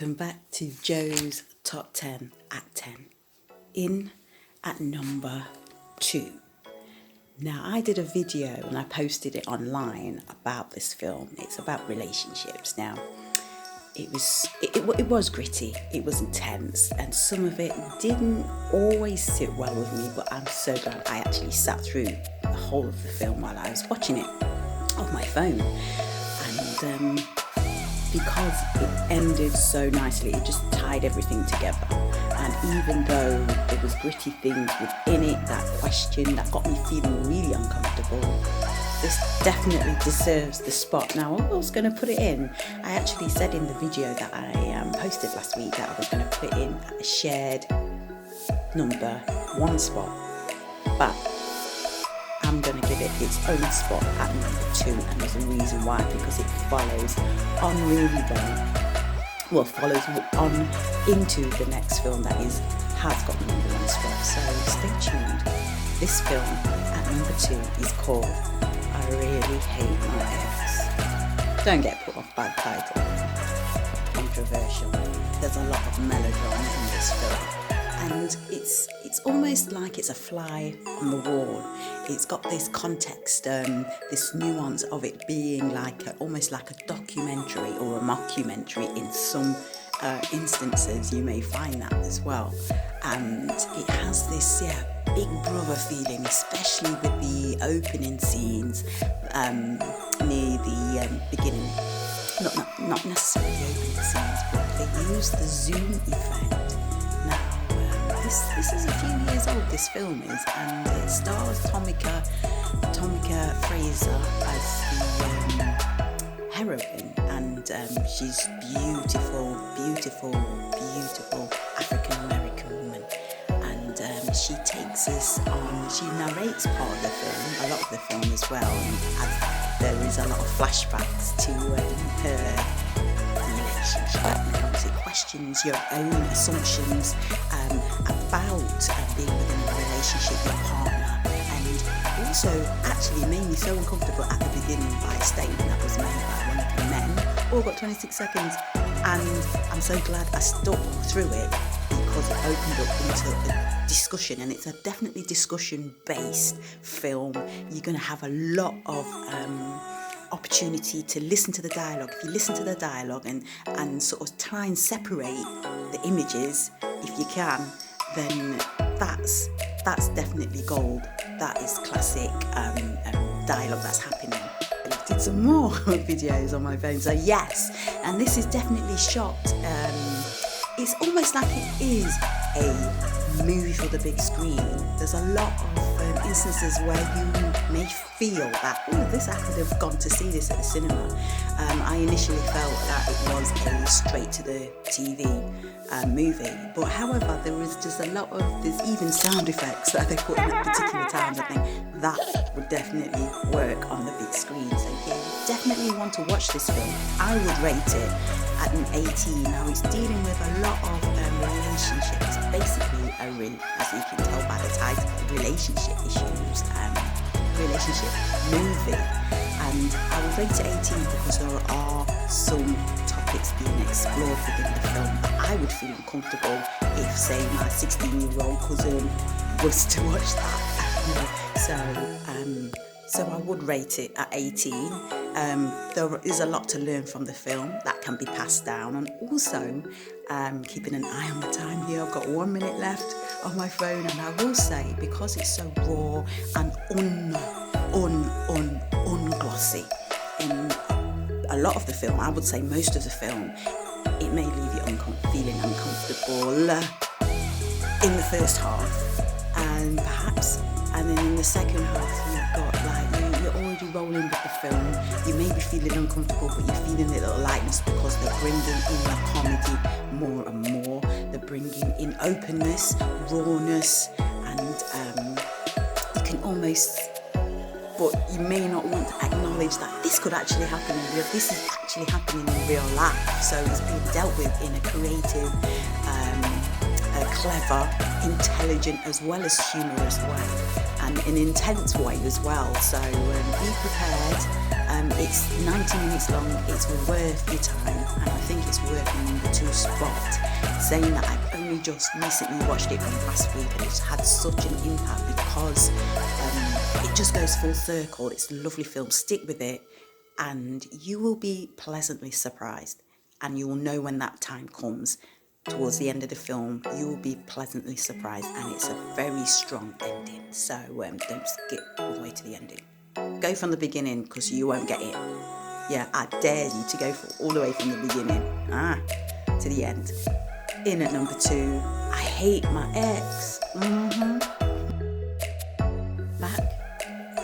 Welcome back to Joe's Top 10 at 10. In at number 2. Now, I did a video and I posted it online about this film. It's about relationships. Now, it was gritty, it was intense, and some of it didn't always sit well with me, but I'm so glad I actually sat through the whole of the film while I was watching it on my phone. And because it ended so nicely, it just tied everything together. And even though there was gritty things within it, that question that got me feeling really uncomfortable, this definitely deserves the spot. Now, I was going to put it in. I actually said in the video that I posted last week that I was going to put it in at a shared number 1 spot, but I'm going to give it its own spot at number 2, and there's a reason why, because it follows on really well, follows on into the next film that has got the number 1 spot, so stay tuned. This film at number 2 is called I Really Hate My Ex. Don't get put off by the title. Controversial. There's a lot of melodrama in this film, and it's almost like it's a fly on the wall. It's got this context, this nuance of it being almost like a documentary or a mockumentary in some instances. You may find that as well, and it has this big brother feeling, especially with the opening scenes near the beginning. Not necessarily the opening scenes, but they use the zoom effect. This is a few years old, this film is, and it stars Tomika Fraser as the heroine, and she's beautiful African American woman, and she takes us on, she narrates part of the film, a lot of the film as well, and there is a lot of flashbacks to her relationship. It questions your own assumptions about being within a relationship with a partner, and also actually made me so uncomfortable at the beginning by a statement that was made by one of the men. All got 26 seconds, and I'm so glad I stuck through it because it opened up into a discussion, and it's a definitely discussion-based film. You're going to have a lot of opportunity to listen to the dialogue. If you listen to the dialogue and sort of try and separate the images, if you can, then that's definitely gold. That is classic dialogue that's happening. I did some more videos on my phone, so yes, and this is definitely shot. It's almost like it is a movie for the big screen. There's a lot of instances where you may feel that, this I could have gone to see this at the cinema. I initially felt that it was a straight to the TV movie, but however, there was just a lot of, there's even sound effects that they put in at particular times. I think that would definitely work on the big screen. So yeah, you definitely want to watch this film. I would rate it at an 18. Now, it's dealing with a lot of relationships, basically as you can tell by the title, relationship issues, relationship movie, and I would rate it 18 because there are some topics being explored within the film that I would feel uncomfortable if, say, my 16-year-old cousin was to watch that. So I would rate it at 18. There is a lot to learn from the film that can be passed down, and also keeping an eye on the time here. I've got 1 minute left on my phone, and I will say, because it's so raw and unglossy in a lot of the film, I would say most of the film, it may leave you feeling uncomfortable in the first half, and then in the second half you've got you're already rolling with the film. You may be feeling uncomfortable, but you're feeling a little lightness because they're bringing in the comedy more and more. They're bringing in openness, rawness, and you can almost, but you may not want to acknowledge that this could actually happen in real. This is actually happening in real life. So it's being dealt with in a creative, clever, intelligent, as well as humorous way, and an intense way as well. So be prepared. It's 90 minutes long, it's worth your time, and I think it's worth your number 2 spot. Saying that, I've only just recently watched it from last week, and it's had such an impact because it just goes full circle. It's a lovely film, stick with it, and you will be pleasantly surprised, and you will know when that time comes. Towards the end of the film, you will be pleasantly surprised, and it's a very strong ending, so don't skip all the way to the ending. Go from the beginning, because you won't get it. Yeah, I dare you to go all the way from the beginning to the end. In at number 2, I Hate My Ex.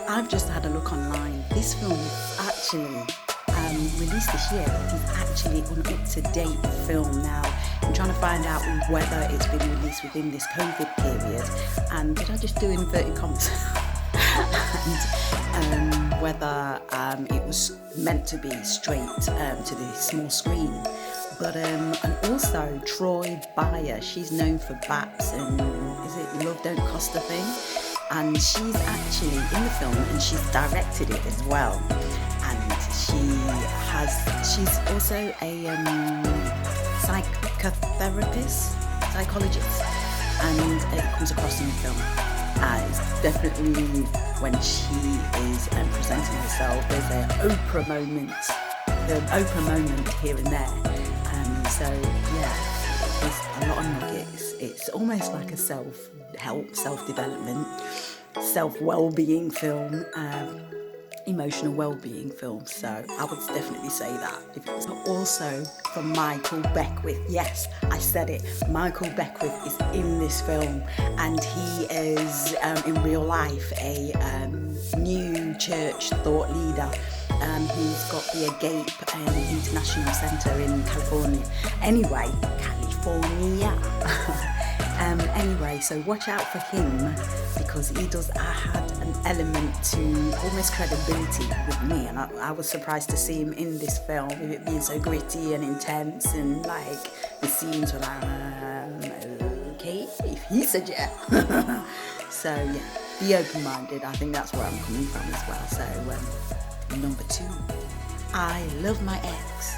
I've just had a look online. This film is actually released this year. It is actually an up-to-date film now. I'm trying to find out whether it's been released within this COVID period. And did I just do inverted commas? And whether it was meant to be straight to the small screen. But and also Troy Bayer, she's known for Baps and is it Love Don't Cost a Thing? And she's actually in the film, and she's directed it as well. And she's also a psychologist, and it comes across in the film. It's definitely when she is presenting herself, there's an Oprah moment here and there. So yeah, there's a lot of nuggets. It's almost like a self-help, self-development, self-well-being film, emotional well-being film. So I would definitely say that. Also from Michael Beckwith. Yes, I said it. Michael Beckwith is in this film, and he is in real life a new church thought leader. He's got the Agape International Centre in California. Anyway, anyway, so watch out for him, because he does add an element to almost credibility with me, and I was surprised to see him in this film, with it being so gritty and intense, and like the scenes were like, okay, if he said yeah. So yeah, be open-minded. I think that's where I'm coming from as well. So number 2, I Love My Ex.